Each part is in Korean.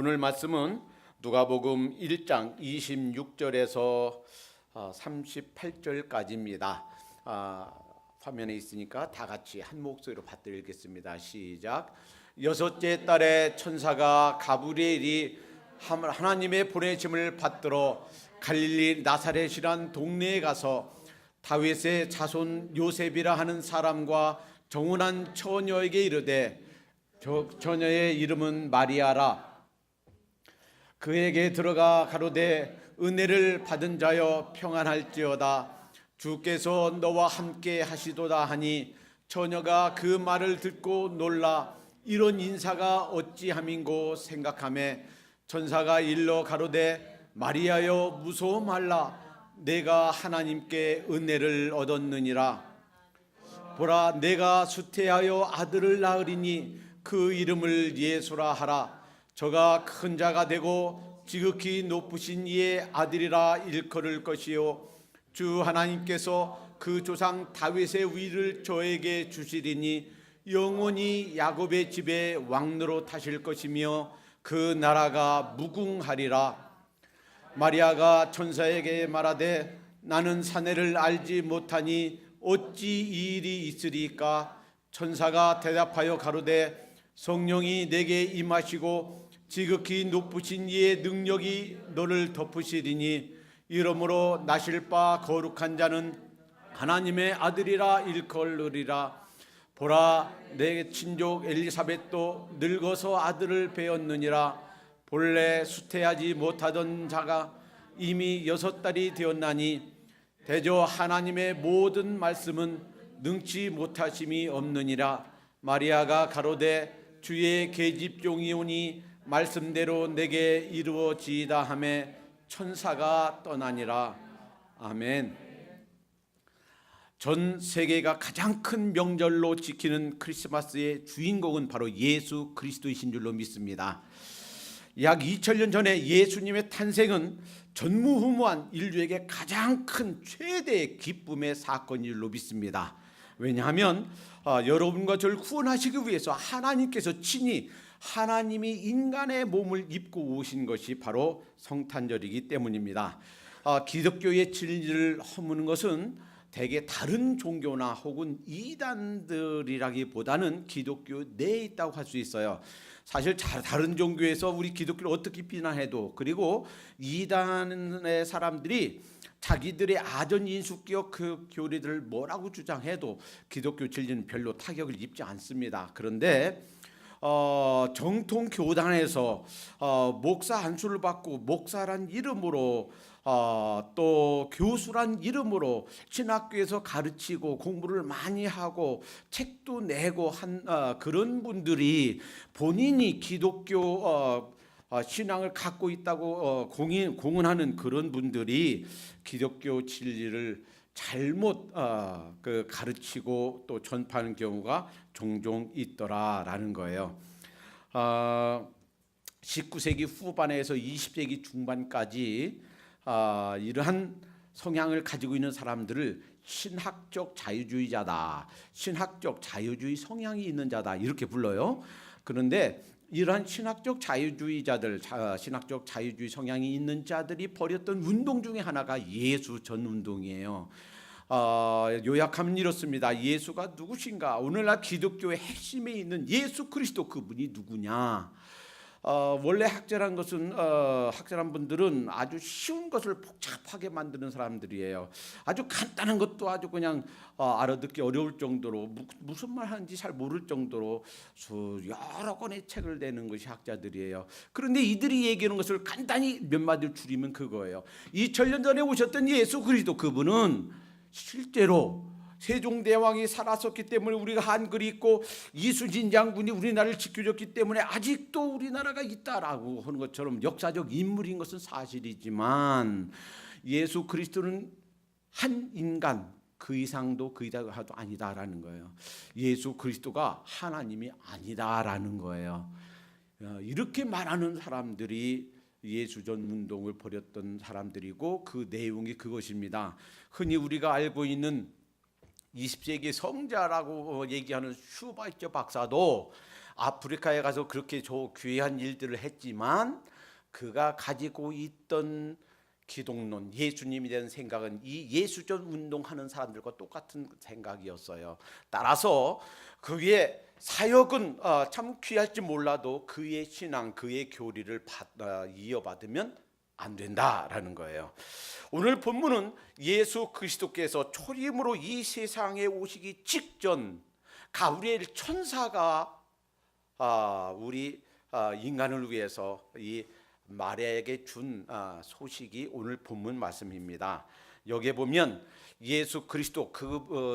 오늘 말씀은 누가복음 1장 26절에서 38절까지입니다. 화면에 있으니까 다 같이 한 목소리로 받들어 읽겠습니다. 시작. 여섯째 달에 천사가 가브리엘이 하나님의 보내심을 받들어 갈릴리 나사렛이란 동네에 가서 다윗의 자손 요셉이라 하는 사람과 정혼한 처녀에게 이르되 처녀의 이름은 마리아라. 그에게 들어가 가로되 은혜를 받은 자여 평안할지어다. 주께서 너와 함께 하시도다 하니 처녀가 그 말을 듣고 놀라 이런 인사가 어찌함인고 생각하매 천사가 일러 가로되 마리아여 무서워 말라. 내가 하나님께 은혜를 얻었느니라. 보라 내가 수태하여 아들을 낳으리니 그 이름을 예수라 하라. 저가 큰 자가 되고 지극히 높으신 이의 아들이라 일컬을 것이요 주 하나님께서 그 조상 다윗의 위를 저에게 주시리니 영원히 야곱의 집에 왕노로 타실 것이며 그 나라가 무궁하리라. 마리아가 천사에게 말하되 나는 사내를 알지 못하니 어찌 이 일이 있으리까? 천사가 대답하여 가로되 성령이 내게 임하시고 지극히 높으신 이의 능력이 너를 덮으시리니 이러므로 나실 바 거룩한 자는 하나님의 아들이라 일컬으리라. 보라 내 친족 엘리사벳도 늙어서 아들을 배었느니라. 본래 수태하지 못하던 자가 이미 6달이 되었나니 대저 하나님의 모든 말씀은 능치 못하심이 없느니라. 마리아가 가로되 주의 계집종이 오니 말씀대로 내게 이루어지이다 하매 천사가 떠나니라. 아멘. 전 세계가 가장 큰 명절로 지키는 크리스마스의 주인공은 바로 예수 그리스도이신 줄로 믿습니다. 약 2000년 전에 예수님의 탄생은 전무후무한 인류에게 가장 큰 최대의 기쁨의 사건인 줄로 믿습니다. 왜냐하면 여러분과 저를 구원하시기 위해서 하나님께서 친히 하나님이 인간의 몸을 입고 오신 것이 바로 성탄절이기 때문입니다. 기독교의 진리를 허무는 것은 대개 다른 종교나 혹은 이단들이라기보다는 기독교 내에 있다고 할 수 있어요. 사실 다른 종교에서 우리 기독교를 어떻게 비난해도, 그리고 이단의 사람들이 자기들의 아전인수격 그 교리들을 뭐라고 주장해도 기독교 진리는 별로 타격을 입지 않습니다. 그런데 정통 교단에서 목사 안수를 받고 목사란 이름으로 또 교수란 이름으로 신학교에서 가르치고 공부를 많이 하고 책도 내고 한 그런 분들이 본인이 기독교 신앙을 갖고 있다고 공언하는 그런 분들이 기독교 진리를 잘못 가르치고 또 전파하는 경우가 종종 있더라라는 거예요. 19세기 후반에서 20세기 중반까지 이러한 성향을 가지고 있는 사람들을 신학적 자유주의자다, 신학적 자유주의 성향이 있는 자다 이렇게 불러요. 그런데 이러한 신학적 자유주의자들, 신학적 자유주의 성향이 있는 자들이 벌였던 운동 중에 하나가 예수 전 운동이에요. 요약하면 이렇습니다. 예수가 누구신가? 오늘날 기독교의 핵심에 있는 예수 그리스도, 그분이 누구냐? 원래 학자란 것은 학자란 분들은 아주 쉬운 것을 복잡하게 만드는 사람들이에요. 아주 간단한 것도 아주 그냥 알아듣기 어려울 정도로, 무슨 말 하는지 잘 모를 정도로 여러 권의 책을 내는 것이 학자들이에요. 그런데 이들이 얘기하는 것을 간단히 몇 마디를 줄이면 그거예요. 2000년 전에 오셨던 예수 그리스도, 그분은 실제로 세종대왕이 살았었기 때문에 우리가 한글이 있고 이수진 장군이 우리나라를 지켜줬기 때문에 아직도 우리나라가 있다라고 하는 것처럼 역사적 인물인 것은 사실이지만 예수 그리스도는 한 인간, 그 이상도 그 이상도 아니다라는 거예요. 예수 그리스도가 하나님이 아니다라는 거예요. 이렇게 말하는 사람들이 예수전 운동을 벌였던 사람들이고 그 내용이 그것입니다. 흔히 우리가 알고 있는 20세기 성자라고 얘기하는 슈바이처 박사도 아프리카에 가서 그렇게 귀한 일들을 했지만 그가 가지고 있던 기독론, 예수님에 대한 생각은 이 예수전 운동하는 사람들과 똑같은 생각이었어요. 따라서 그의 사역은 참 귀할지 몰라도 그의 신앙, 그의 교리를 이어받으면 안 된다라는 거예요. 오늘 본문은 예수 그리스도께서 초림으로 이 세상에 오시기 직전 가브리엘 천사가 우리 인간을 위해서 이 마리아에게 준 소식이 오늘 본문 말씀입니다. 여기에 보면 예수 그리스도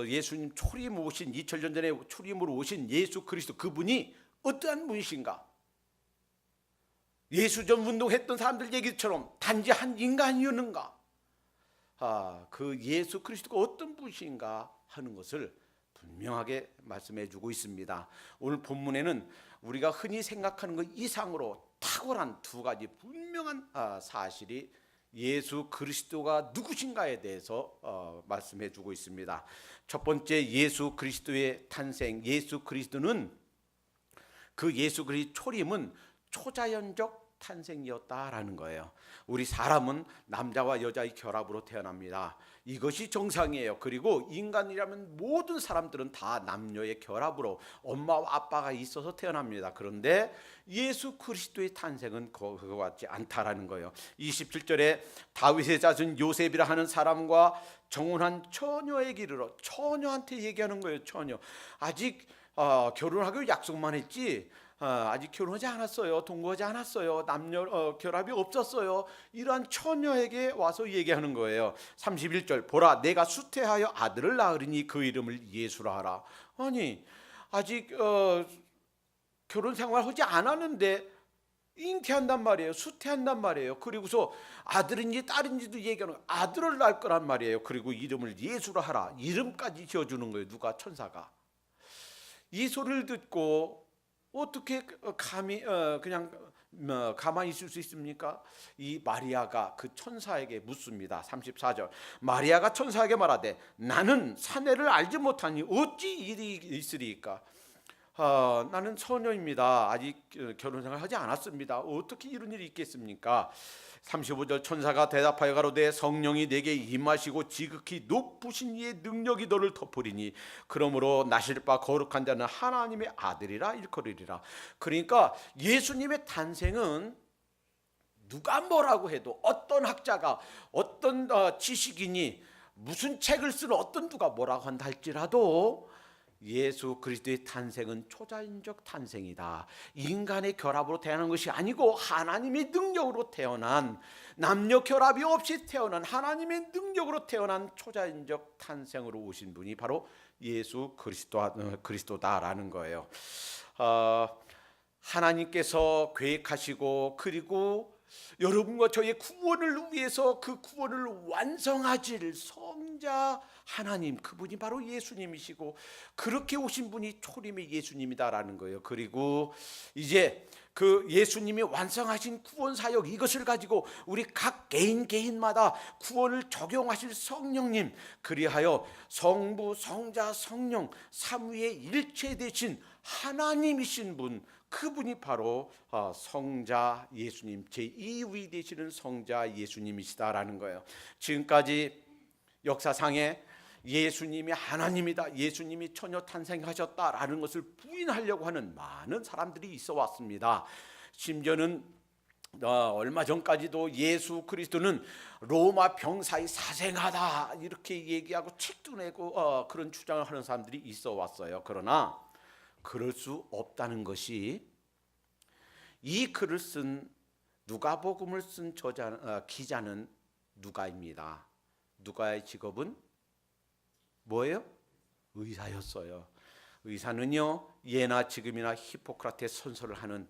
예수님 초림 오신 2000년 전에 초림으로 오신 예수 그리스도 그분이 어떠한 분이신가? 예수전 운동했던 사람들 얘기처럼 단지 한 인간이었는가? 그 예수 그리스도가 어떤 분이신가 하는 것을 분명하게 말씀해 주고 있습니다. 오늘 본문에는 우리가 흔히 생각하는 것 이상으로 탁월한 두 가지 분명한 사실이 예수 그리스도가 누구신가에 대해서 말씀해 주고 있습니다. 첫 번째, 예수 그리스도의 탄생. 예수 그리스도는 그 예수 그리스도 초림은 초자연적 탄생이었다라는 거예요. 우리 사람은 남자와 여자의 결합으로 태어납니다. 이것이 정상이에요. 그리고 인간이라면 모든 사람들은 다 남녀의 결합으로 엄마와 아빠가 있어서 태어납니다. 그런데 예수 그리스도의 탄생은 그거 같지 않다라는 거예요. 27절에 다윗의 자손 요셉이라 하는 사람과 정혼한 처녀에게 이르러, 처녀한테 얘기하는 거예요. 처녀. 아직 결혼하기로 약속만 했지 아직 결혼하지 않았어요. 동거하지 않았어요. 남녀 결합이 없었어요. 이러한 처녀에게 와서 얘기하는 거예요. 31절, 보라 내가 수태하여 아들을 낳으리니 그 이름을 예수라 하라. 아니 아직 결혼 생활하지 않았는데 잉태한단 말이에요. 수태한단 말이에요. 그리고서 아들인지 딸인지도 얘기하는 거예요. 아들을 낳을 거란 말이에요. 그리고 이름을 예수라 하라. 이름까지 지어주는 거예요. 누가? 천사가. 이 소리를 듣고 어떻게 감히 그냥 가만히 있을 수 있습니까? 이 마리아가 그 천사에게 묻습니다. 34절, 마리아가 천사에게 말하되 나는 사내를 알지 못하니 어찌 일이 있으리까? 나는 처녀입니다. 아직 결혼생활 하지 않았습니다. 어떻게 이런 일이 있겠습니까? 35절, 천사가 대답하여 가로되 성령이 내게 임하시고 지극히 높으신 이의 능력이 너를 덮으리니 그러므로 나실 바 거룩한 자는 하나님의 아들이라 일컬으리라. 그러니까 예수님의 탄생은 누가 뭐라고 해도, 어떤 학자가, 어떤 지식인이, 무슨 책을 쓴 어떤 누가 뭐라고 한다 할지라도 예수 그리스도의 탄생은 초자연적 탄생이다. 인간의 결합으로 태어난 것이 아니고 하나님의 능력으로 태어난, 남녀 결합이 없이 태어난, 하나님의 능력으로 태어난 초자연적 탄생으로 오신 분이 바로 예수 그리스도다라는 거예요. 하나님께서 계획하시고 그리고 여러분과 저의 구원을 위해서 그 구원을 완성하실 성자 하나님, 그분이 바로 예수님이시고 그렇게 오신 분이 초림의 예수님이다라는 거예요. 그리고 이제 그 예수님이 완성하신 구원 사역, 이것을 가지고 우리 각 개인마다 구원을 적용하실 성령님, 그리하여 성부, 성자, 성령 삼위의 일체 되신 하나님이신 분, 그분이 바로 성자 예수님, 제2위 되시는 성자 예수님이시다라는 거예요. 지금까지 역사상에 예수님이 하나님이다, 예수님이 처녀 탄생하셨다라는 것을 부인하려고 하는 많은 사람들이 있어 왔습니다. 심지어는 얼마 전까지도 예수 그리스도는 로마 병사의 사생아다 이렇게 얘기하고 책도 내고 그런 주장을 하는 사람들이 있어 왔어요. 그러나 그럴 수 없다는 것이, 이 글을 쓴 누가복음을 쓴 기자는 누가입니다. 누가의 직업은 뭐예요? 의사였어요. 의사는요, 예나 지금이나 히포크라테스 선서를 하는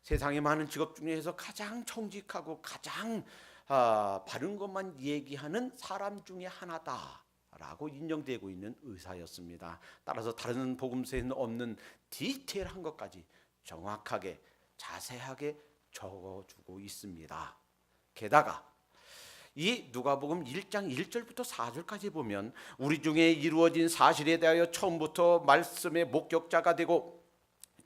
세상에 많은 직업 중에서 가장 정직하고 가장 바른 것만 얘기하는 사람 중에 하나다 라고 인정되고 있는 의사였습니다. 따라서 다른 복음서에는 없는 디테일한 것까지 정확하게 자세하게 적어주고 있습니다. 게다가 이 누가복음 1장 1절부터 4절까지 보면 우리 중에 이루어진 사실에 대하여 처음부터 말씀의 목격자가 되고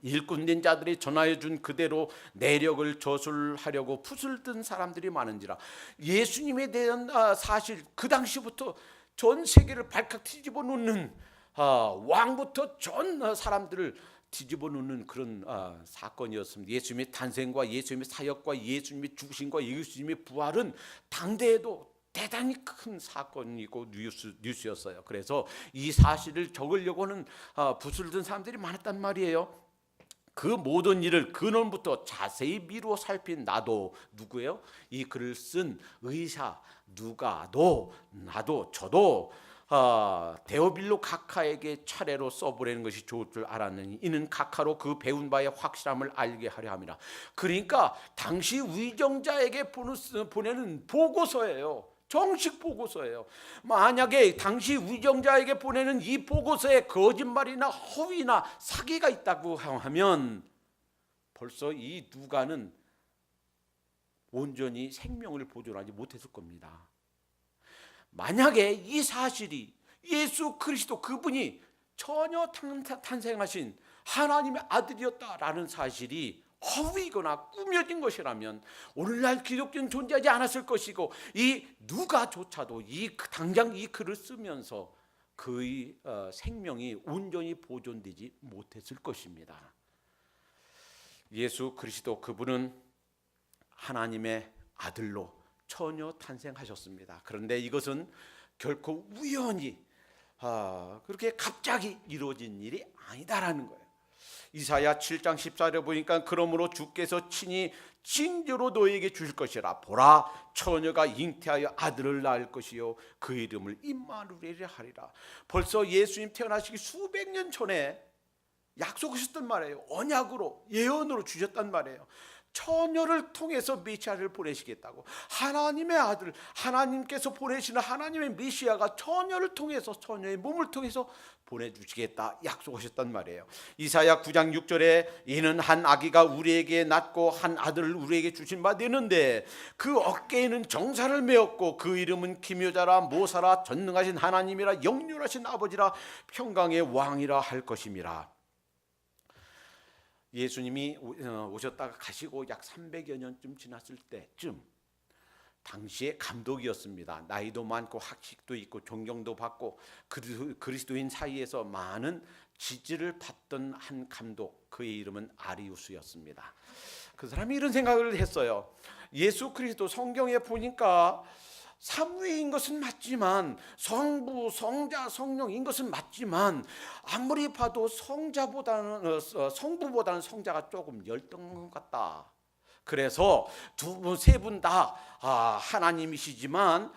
일꾼된 자들이 전하여 준 그대로 내력을 저술하려고 풋을 든 사람들이 많은지라. 예수님에 대한 사실, 그 당시부터 전 세계를 발칵 뒤집어 놓는, 왕부터 전 사람들을 뒤집어 놓는 그런 사건이었습니다. 예수님의 탄생과 예수님의 사역과 예수님의 죽으심과 예수님의 부활은 당대에도 대단히 큰 사건이고 뉴스였어요. 그래서 이 사실을 적으려고 하는 붓을 든 사람들이 많았단 말이에요. 그 모든 일을 근원부터 자세히 미루어 살핀 나도, 누구예요? 이 글을 쓴 의사 누가도, 나도, 저도 데오빌로 각하에게 차례로 써보내는 것이 좋을 줄 알았느니 이는 각하로 그 배운 바의 확실함을 알게 하려 함이라. 그러니까 당시 위정자에게 보내는 보고서예요. 정식 보고서예요. 만약에 당시 위정자에게 보내는 이 보고서에 거짓말이나 허위나 사기가 있다고 하면 벌써 이 누가는 온전히 생명을 보존하지 못했을 겁니다. 만약에 이 사실이 예수 그리스도, 그분이 전혀 탄생하신 하나님의 아들이었다라는 사실이 허위거나 꾸며진 것이라면 오늘날 기독교는 존재하지 않았을 것이고, 이 누가조차도 당장 이 글을 쓰면서 그의 생명이 온전히 보존되지 못했을 것입니다. 예수 그리스도, 그분은 하나님의 아들로 처녀 탄생하셨습니다. 그런데 이것은 결코 우연히 그렇게 갑자기 이루어진 일이 아니다라는 거예요. 이사야 7장 14절에 보니까 그러므로 주께서 친히 징조로 너에게 주실 것이라. 보라, 처녀가 잉태하여 아들을 낳을 것이요 그 이름을 임마누엘이라 하리라. 벌써 예수님 태어나시기 수백 년 전에 약속하셨단 말이에요. 언약으로, 예언으로 주셨단 말이에요. 처녀를 통해서 메시아를 보내시겠다고. 하나님의 아들, 하나님께서 보내시는 하나님의 메시아가 처녀를 통해서, 처녀의 몸을 통해서 보내주시겠다 약속하셨단 말이에요. 이사야 9장 6절에 이는 한 아기가 우리에게 낳고 한 아들을 우리에게 주신 바 되는데 그 어깨에는 정사를 메었고 그 이름은 기묘자라, 모사라, 전능하신 하나님이라, 영륜하신 아버지라, 평강의 왕이라 할 것임이라. 예수님이 오셨다가 가시고 약 300여 년쯤 지났을 때쯤, 당시의 감독이었습니다. 나이도 많고 학식도 있고 존경도 받고 그리스도인 사이에서 많은 지지를 받던 한 감독, 그의 이름은 아리우스였습니다. 그 사람이 이런 생각을 했어요. 예수 그리스도 성경에 보니까 삼위인 것은 맞지만, 성부, 성자, 성령인 것은 맞지만, 아무리 봐도 성부보다는 성자가 조금 열등한 것 같다. 그래서 세 분 다 하나님이시지만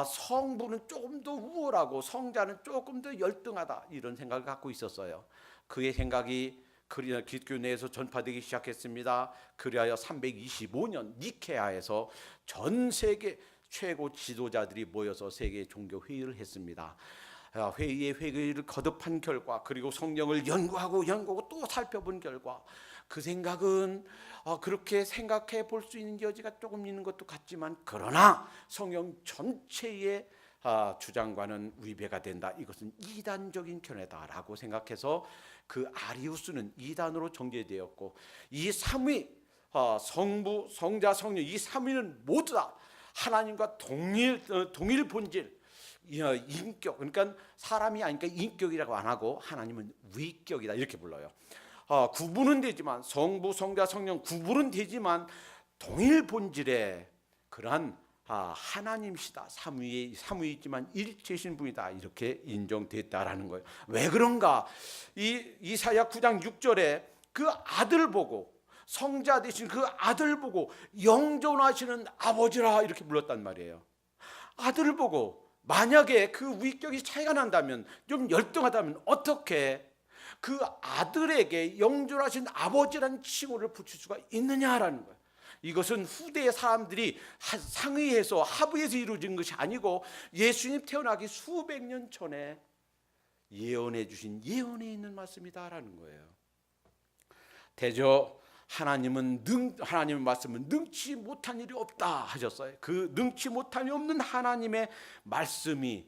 성부는 조금 더 우월하고 성자는 조금 더 열등하다, 이런 생각을 갖고 있었어요. 그의 생각이 기독교 내에서 전파되기 시작했습니다. 그리하여 325년 니케아에서 전 세계 최고 지도자들이 모여서 세계 종교 회의를 했습니다. 회의를 거듭한 결과, 그리고 성경을 연구하고 또 살펴본 결과, 그 생각은 그렇게 생각해 볼 수 있는 여지가 조금 있는 것도 같지만, 그러나 성경 전체의 주장과는 위배가 된다. 이것은 이단적인 견해다라고 생각해서 그 아리우스는 이단으로 정죄되었고, 이 삼위, 성부, 성자, 성령, 이 삼위는 모두 다 하나님과 동일 본질, 인격, 그러니까 사람이 아니니까 인격이라고 안 하고 하나님은 위격이다 이렇게 불러요. 구분은 되지만, 성부, 성자, 성령 구분은 되지만 동일 본질의 그러한 하나님이시다, 삼위이지만 일체신 분이다, 이렇게 인정됐다라는 거예요. 왜 그런가? 이사야 9장 6절에 그 아들 보고, 성자 되신 그 아들 보고 영존하시는 아버지라 이렇게 불렀단 말이에요. 아들을 보고, 만약에 그 위격이 차이가 난다면, 좀 열등하다면 어떻게 그 아들에게 영존하신 아버지라는 칭호를 붙일 수가 있느냐라는 거예요. 이것은 후대의 사람들이 상의해서 합의해서 이루어진 것이 아니고 예수님 태어나기 수백 년 전에 예언해 주신 예언에 있는 말씀이다라는 거예요. 대저 하나님의 말씀은 능치 못한 일이 없다 하셨어요. 그 능치 못한 일이 없는 하나님의 말씀이,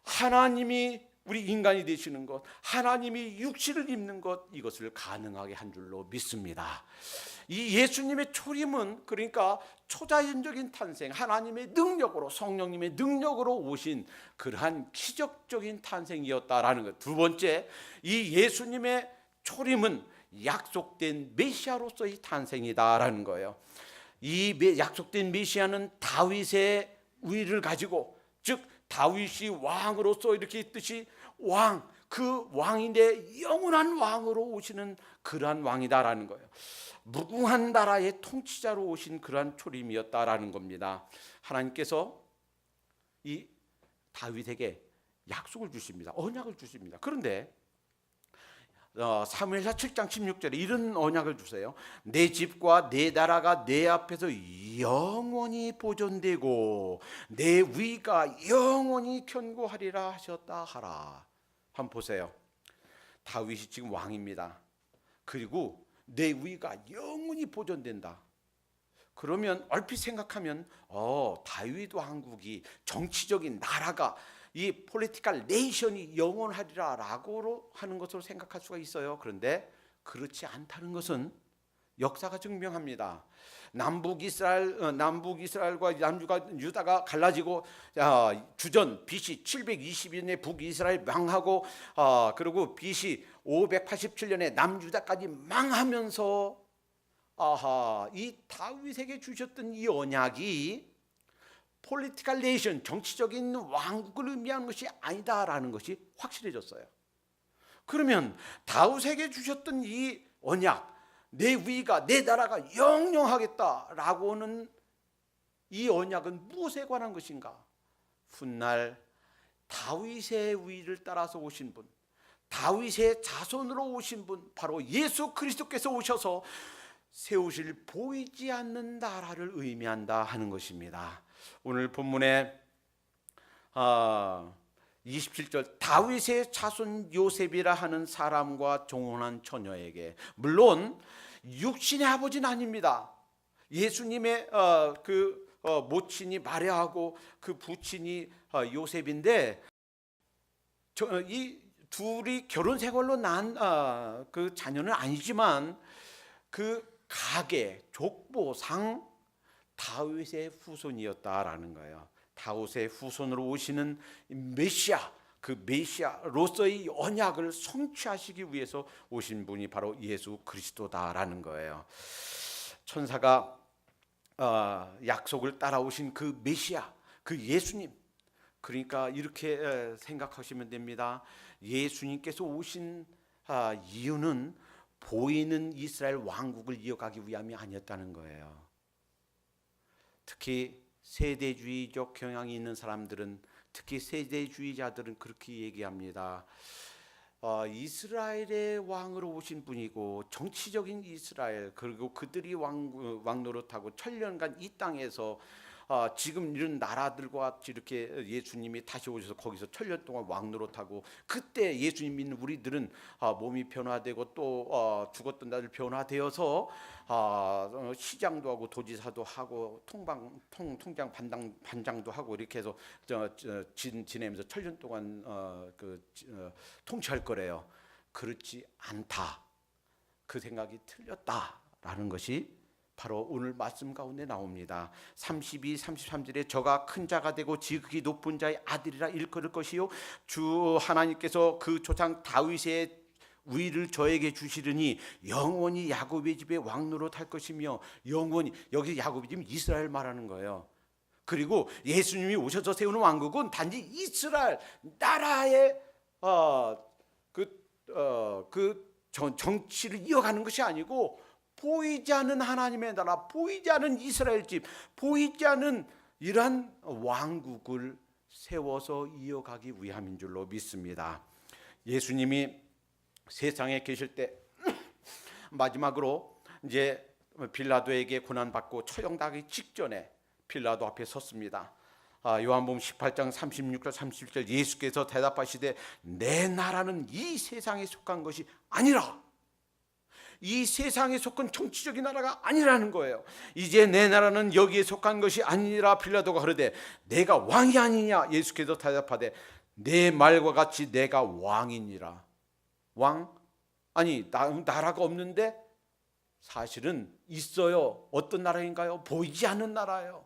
하나님이 우리 인간이 되시는 것, 하나님이 육신을 입는 것, 이것을 가능하게 한 줄로 믿습니다. 이 예수님의 초림은 그러니까 초자연적인 탄생, 하나님의 능력으로, 성령님의 능력으로 오신 그러한 기적적인 탄생이었다라는 것. 두 번째, 이 예수님의 초림은 약속된 메시아로서의 탄생이다라는 거예요. 이 약속된 메시아는 다윗의 위를 가지고, 즉 다윗이 왕으로서 이렇게 있듯이 왕, 그 왕인데 영원한 왕으로 오시는 그러한 왕이다라는 거예요. 무궁한 나라의 통치자로 오신 그러한 초림이었다라는 겁니다. 하나님께서 이 다윗에게 약속을 주십니다. 언약을 주십니다. 그런데 사무엘하 7장 16절에 이런 언약을 주세요. 내 집과 내 나라가 내 앞에서 영원히 보존되고 내 위가 영원히 견고하리라 하셨다 하라. 한번 보세요. 다윗이 지금 왕입니다. 그리고 내 위가 영원히 보존된다. 그러면 얼핏 생각하면 다윗 왕국이, 정치적인 나라가, 이 폴리티컬 네이션이 영원하리라 라고 하는 것으로 생각할 수가 있어요. 그런데 그렇지 않다는 것은 역사가 증명합니다. 남북 이스라엘과 유다가 갈라지고 주전 BC 720년에 북이스라엘 망하고 그리고 BC 587년에 남유다까지 망하면서 이 다윗에게 주셨던 이 언약이 폴리티컬 네이션, 정치적인 왕국을 의미하는 것이 아니다라는 것이 확실해졌어요. 그러면 다윗에게 주셨던 이 언약, 내 위가, 내 나라가 영영하겠다라고 하는 이 언약은 무엇에 관한 것인가? 훗날 다윗의 위를 따라서 오신 분, 다윗의 자손으로 오신 분, 바로 예수 그리스도께서 오셔서 세우실 보이지 않는 나라를 의미한다 하는 것입니다. 오늘 본문에 27절, 다윗의 자손 요셉이라 하는 사람과 종혼한 처녀에게, 물론 육신의 아버지는 아닙니다. 예수님의 모친이 마리아하고 그 부친이 요셉인데, 이 둘이 결혼 생활로 난 그 자녀는 아니지만 그 가계, 족보상 다윗의 후손이었다라는 거예요. 다윗의 후손으로 오시는 메시아, 그 메시아로서의 언약을 성취하시기 위해서 오신 분이 바로 예수 그리스도다라는 거예요. 천사가 약속을 따라오신 그 메시아, 그 예수님, 그러니까 이렇게 생각하시면 됩니다. 예수님께서 오신 이유는 보이는 이스라엘 왕국을 이어가기 위함이 아니었다는 거예요. 특히 세대주의적 경향이 있는 사람들은, 특히 세대주의자들은 그렇게 얘기합니다. 이스라엘의 왕으로 오신 분이고, 정치적인 이스라엘, 그리고 그들이 왕노릇하고 천년간 이 땅에서 지금 이런 나라들과 같이 이렇게 예수님이 다시 오셔서 거기서 천년 동안 왕노릇하고, 그때 예수님 믿는 우리들은 몸이 변화되고 또 죽었던 날들 변화되어서 시장도 하고 도지사도 하고 통장 반장도 하고 이렇게 해서 지내면서 천년 동안 통치할 거래요. 그렇지 않다. 그 생각이 틀렸다라는 것이 바로 오늘 말씀 가운데 나옵니다. 32, 33절에 저가 큰 자가 되고 지극히 높은 자의 아들이라 일컬을 것이요 주 하나님께서 그 조상 다윗의 위를 저에게 주시르니 영원히 야곱의 집에 왕노릇 할 것이며, 영원히, 여기 야곱이 지금 이스라엘 말하는 거예요. 그리고 예수님이 오셔서 세우는 왕국은 단지 이스라엘 나라의 정치를 이어가는 것이 아니고, 보이지 않는 하나님의 나라, 보이지 않는 이스라엘 집, 보이지 않는 이러한 왕국을 세워서 이어가기 위함인 줄로 믿습니다. 예수님이 세상에 계실 때 마지막으로 이제 빌라도에게 고난받고 처형당하기 직전에 빌라도 앞에 섰습니다. 요한복음 18장 36절 37절, 예수께서 대답하시되 내 나라는 이 세상에 속한 것이 아니라, 이 세상에 속한 정치적인 나라가 아니라는 거예요. 이제 내 나라는 여기에 속한 것이 아니라 빌라도가 그러되 내가 왕이 아니냐? 예수께서 대답하되 내 말과 같이 내가 왕이니라. 왕? 아니 나라가 없는데 사실은 있어요. 어떤 나라인가요? 보이지 않는 나라예요.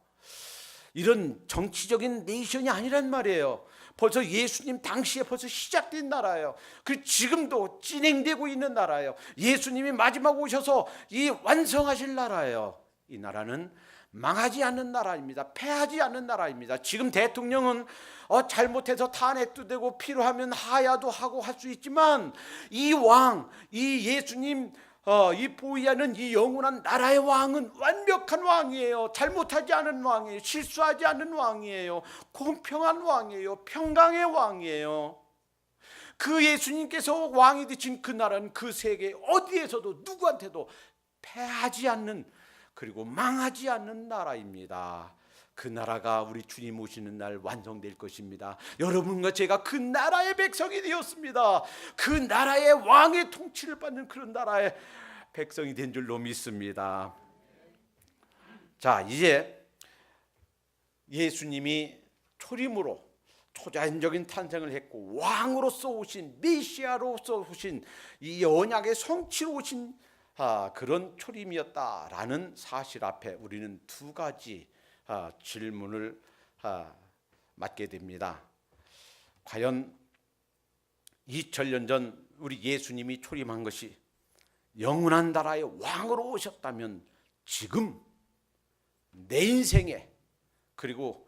이런 정치적인 네이션이 아니란 말이에요. 벌써 예수님 당시에 벌써 시작된 나라예요. 그 지금도 진행되고 있는 나라예요. 예수님이 마지막 오셔서 이 완성하실 나라예요. 이 나라는 망하지 않는 나라입니다. 패하지 않는 나라입니다. 지금 대통령은 잘못해서 탄핵도 되고 필요하면 하야도 하고 할 수 있지만 이 왕, 이 예수님, 이 보이하는 이 영원한 나라의 왕은 완벽한 왕이에요. 잘못하지 않은 왕이에요. 실수하지 않는 왕이에요. 공평한 왕이에요. 평강의 왕이에요. 그 예수님께서 왕이 되신 그 나라는 그 세계 어디에서도 누구한테도 패하지 않는, 그리고 망하지 않는 나라입니다. 그 나라가 우리 주님 오시는 날 완성될 것입니다. 여러분과 제가 그 나라의 백성이 되었습니다. 그 나라의 왕의 통치를 받는 그런 나라의 백성이 된 줄로 믿습니다. 자, 이제 예수님이 초림으로 초자연적인 탄생을 했고 왕으로서 오신, 메시아로서 오신, 이 언약의 성취로 오신 그런 초림이었다라는 사실 앞에 우리는 두 가지 질문을 맞게 됩니다. 과연 2000년 전 우리 예수님이 초림한 것이 영원한 나라의 왕으로 오셨다면 지금 내 인생에, 그리고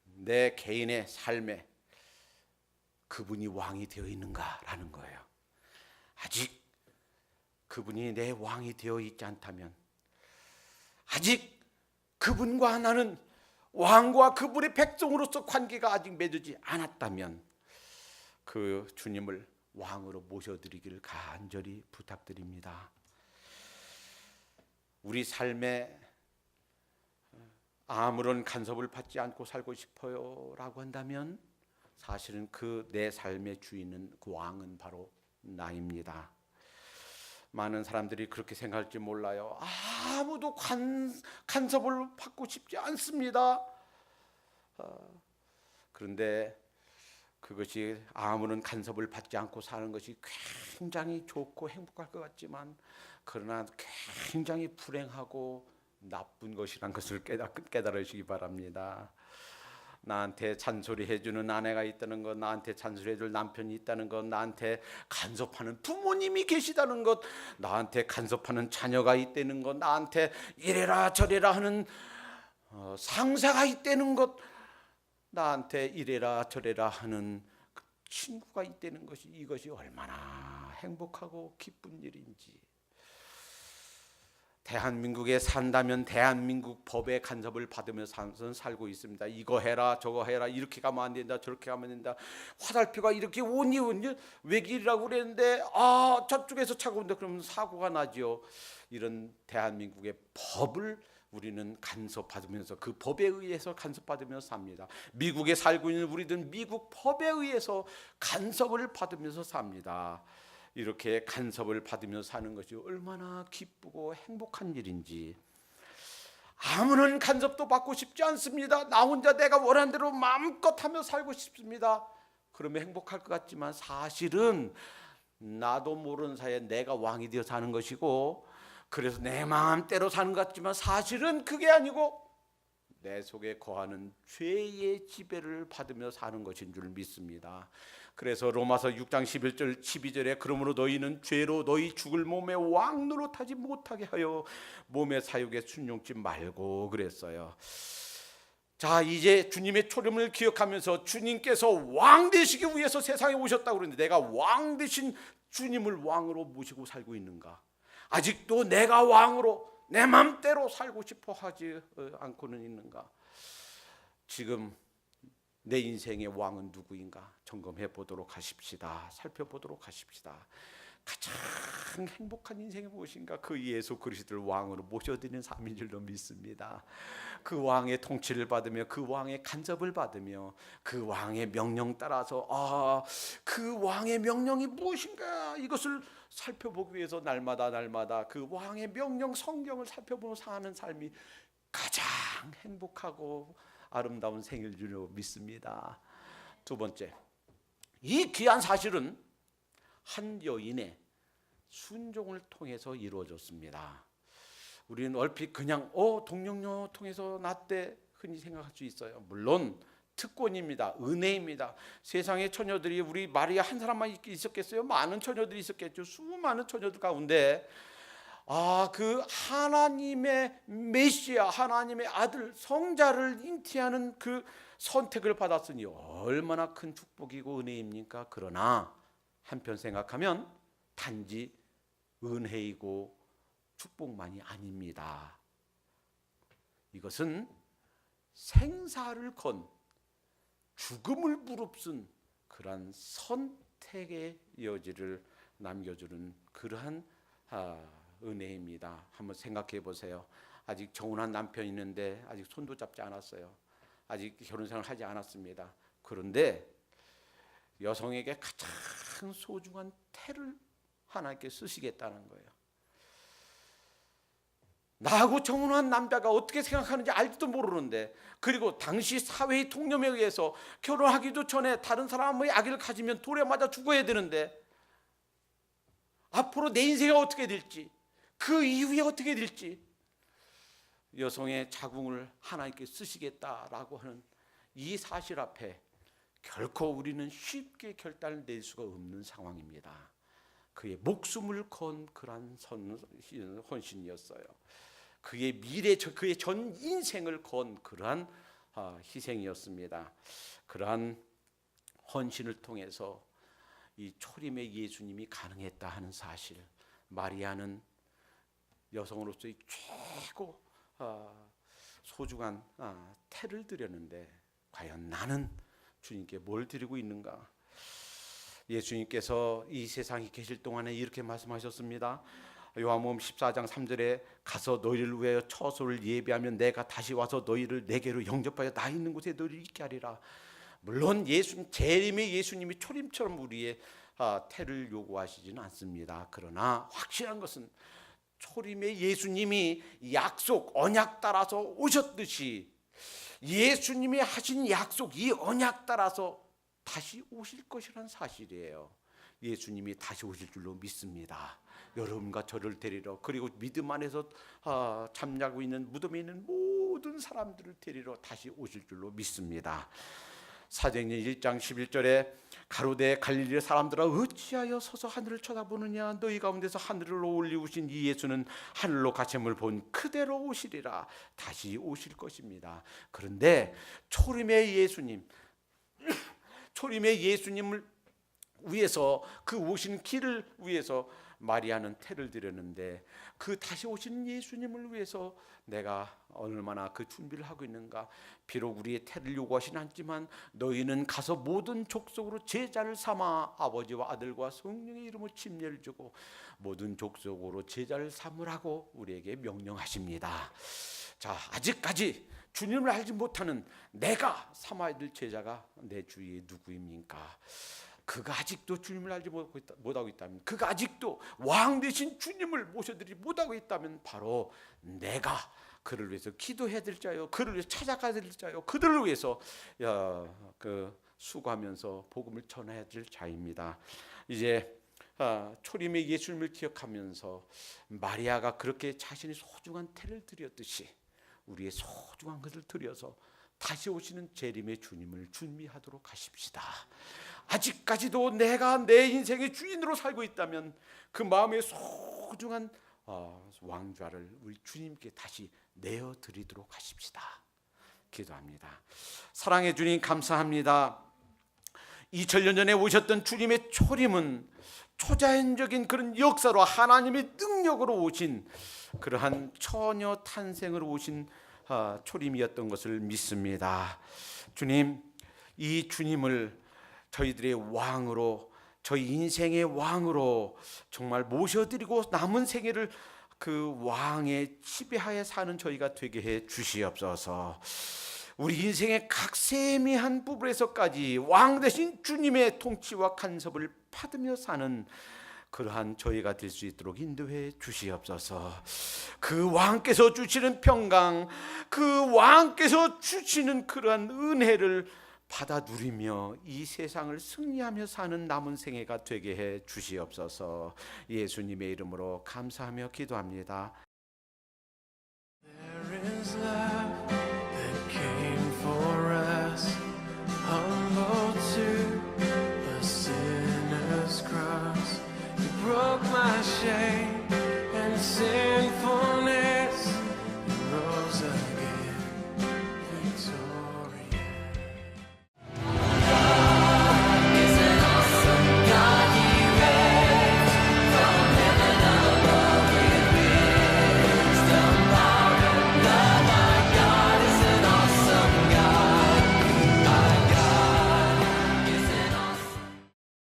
내 개인의 삶에 그분이 왕이 되어 있는가라는 거예요. 아직 그분이 내 왕이 되어 있지 않다면, 아직 그분과 나는 왕과 그분의 백성으로서 관계가 아직 맺어지지 않았다면 그 주님을 왕으로 모셔드리기를 간절히 부탁드립니다. 우리 삶에 아무런 간섭을 받지 않고 살고 싶어요 라고 한다면 사실은 그 내 삶의 주인은, 그 왕은 바로 나입니다. 많은 사람들이 그렇게 생각할지 몰라요. 아무도 간섭을 받고 싶지 않습니다. 그런데 그것이 아무런 간섭을 받지 않고 사는 것이 굉장히 좋고 행복할 것 같지만, 그러나 굉장히 불행하고 나쁜 것이란 것을 깨달으시기 바랍니다. 나한테 잔소리해주는 아내가 있다는 것, 나한테 잔소리해줄 남편이 있다는 것, 나한테 간섭하는 부모님이 계시다는 것, 나한테 간섭하는 자녀가 있다는 것, 나한테 이래라 저래라 하는 상사가 있다는 것, 나한테 이래라 저래라 하는 친구가 있다는 것이, 이것이 얼마나 행복하고 기쁜 일인지. 대한민국에 산다면 대한민국 법의 간섭을 받으면서 살고 있습니다. 이거 해라 저거 해라, 이렇게 가면 안 된다 저렇게 가면 된다, 화살표가 이렇게 오니 외길이라고 그랬는데 저쪽에서 차고 온다 그러면 사고가 나죠. 이런 대한민국의 법을 우리는 간섭받으면서, 그 법에 의해서 간섭받으면서 삽니다. 미국에 살고 있는 우리들은 미국 법에 의해서 간섭을 받으면서 삽니다. 이렇게 간섭을 받으면서 사는 것이 얼마나 기쁘고 행복한 일인지. 아무런 간섭도 받고 싶지 않습니다. 나 혼자 내가 원하는 대로 마음껏 하며 살고 싶습니다. 그러면 행복할 것 같지만 사실은 나도 모르는 사이에 내가 왕이 되어 사는 것이고, 그래서 내 마음대로 사는 것 같지만 사실은 그게 아니고 내 속에 거하는 죄의 지배를 받으며 사는 것인 줄 믿습니다. 그래서 로마서 6장 11절 12절에 그러므로 너희는 죄로 너희 죽을 몸에 왕 노릇하지 못하게 하여 몸의 사욕에 순종치 말고 그랬어요. 자, 이제 주님의 초림을 기억하면서 주님께서 왕 되시기 위해서 세상에 오셨다고 그러는데, 내가 왕 되신 주님을 왕으로 모시고 살고 있는가? 아직도 내가 왕으로 내 맘대로 살고 싶어 하지 않고는 있는가? 지금 내 인생의 왕은 누구인가 점검해 보도록 하십시다. 살펴보도록 하십시다. 가장 행복한 인생이 무엇인가? 그 예수 그리스도를 왕으로 모셔드리는 삶인 줄로 믿습니다. 그 왕의 통치를 받으며, 그 왕의 간섭을 받으며, 그 왕의 명령 따라서 그 왕의 명령이 무엇인가, 이것을 살펴보기 위해서 날마다 그 왕의 명령 성경을 살펴보며 사는 삶이 가장 행복하고 아름다운 생일 줄로 믿습니다. 두 번째, 이 귀한 사실은 한 여인의 순종을 통해서 이루어졌습니다. 우리는 얼핏 그냥 동력녀 통해서 났대 흔히 생각할 수 있어요. 물론 특권입니다. 은혜입니다. 세상의 처녀들이 우리 마리아 한 사람만 있었겠어요? 많은 처녀들이 있었겠죠. 수많은 처녀들 가운데 그 하나님의 메시아, 하나님의 아들 성자를 잉태하는 그 선택을 받았으니 얼마나 큰 축복이고 은혜입니까? 그러나 한편 생각하면 단지 은혜이고 축복만이 아닙니다. 이것은 생사를 건 죽음을 무릅쓴 그러한 선택의 여지를 남겨주는 그러한 은혜입니다. 한번 생각해 보세요. 아직 정혼한 남편이 있는데 아직 손도 잡지 않았어요. 아직 결혼생활을 하지 않았습니다. 그런데 여성에게 가장 소중한 태를 하나님께 쓰시겠다는 거예요. 나하고 정혼한 남자가 어떻게 생각하는지 알지도 모르는데, 그리고 당시 사회의 통념에 의해서 결혼하기도 전에 다른 사람의 아기를 가지면 돌에 맞아 죽어야 되는데, 앞으로 내 인생이 어떻게 될지, 그 이후에 어떻게 될지 여성의 자궁을 하나님께 쓰시겠다라고 하는 이 사실 앞에 결코 우리는 쉽게 결단을 낼 수가 없는 상황입니다. 그의 목숨을 건 그러한 헌신이었어요. 그의 미래, 그의 전 인생을 건 그러한 희생이었습니다. 그러한 헌신을 통해서 이 초림의 예수님이 가능했다 하는 사실, 마리아는 여성으로서의 최고 소중한 태를 드렸는데 과연 나는 주님께 뭘 드리고 있는가? 예수님께서 이 세상에 계실 동안에 이렇게 말씀하셨습니다. 요한복음 14장 3절에 가서 너희를 위하여 처소를 예비하면 내가 다시 와서 너희를 내게로 영접하여 나 있는 곳에 너희를 있게 하리라. 물론 재림의 예수님이 초림처럼 우리의 태를 요구하시지는 않습니다. 그러나 확실한 것은 초림의 예수님이 약속, 언약 따라서 오셨듯이 예수님이 하신 약속, 이 언약 따라서 다시 오실 것이라는 사실이에요. 예수님이 다시 오실 줄로 믿습니다. 여러분과 저를 데리러, 그리고 믿음 안에서 잠자고 있는 무덤에 있는 모든 사람들을 데리러 다시 오실 줄로 믿습니다. 사도행전 1장 11절에 가로되 갈릴리 사람들아 어찌하여 서서 하늘을 쳐다보느냐, 너희 가운데서 하늘로 올리우신 이 예수는 하늘로 가심을 본 그대로 오시리라. 다시 오실 것입니다. 그런데 초림의 예수님을 위해서, 그 오신 길을 위해서 마리아는 태를 드렸는데, 그 다시 오시는 예수님을 위해서 내가 얼마나 그 준비를 하고 있는가. 비록 우리의 태를 요구하시는 않지만 너희는 가서 모든 족속으로 제자를 삼아 아버지와 아들과 성령의 이름으로 침례를 주고 모든 족속으로 제자를 삼으라고 우리에게 명령하십니다. 자, 아직까지 주님을 알지 못하는 내가 삼아야 될 제자가 내 주위에 누구입니까? 그가 아직도 주님을 알지 못하고 있다면, 그가 아직도 왕 되신 주님을 모셔드리지 못하고 있다면 바로 내가 그를 위해서 기도해야 될 자요, 그를 위해서 찾아가야 될 자요, 그들을 위해서 수고하면서 복음을 전해야 될 자입니다. 이제 초림의 예수님을 기억하면서 마리아가 그렇게 자신의 소중한 태를 드렸듯이 우리의 소중한 것을 드려서 다시 오시는 재림의 주님을 준비하도록 하십시다. 아직까지도 내가 내 인생의 주인으로 살고 있다면 그 마음의 소중한 왕좌를 우리 주님께 다시 내어드리도록 하십시다. 기도합니다. 사랑의 주님, 감사합니다. 2000년 전에 오셨던 주님의 초림은 초자연적인 그런 역사로 하나님의 능력으로 오신 그러한 처녀 탄생으로 오신 초림이었던 것을 믿습니다. 주님, 이 주님을 저희들의 왕으로, 저희 인생의 왕으로 정말 모셔드리고 남은 생애를 그 왕의 지배하에 사는 저희가 되게 해 주시옵소서. 우리 인생의 각 세미한 부분에서까지 왕 대신 주님의 통치와 간섭을 받으며 사는 그러한 저희가 될 수 있도록 인도해 주시옵소서. 그 왕께서 주시는 평강, 그 왕께서 주시는 그러한 은혜를 받아 누리며 이 세상을 승리하며 사는 남은 생애가 되게 해 주시옵소서. 예수님의 이름으로 감사하며 기도합니다. There is love that came for us, humble to a sinner's cross. You broke my shame and sin.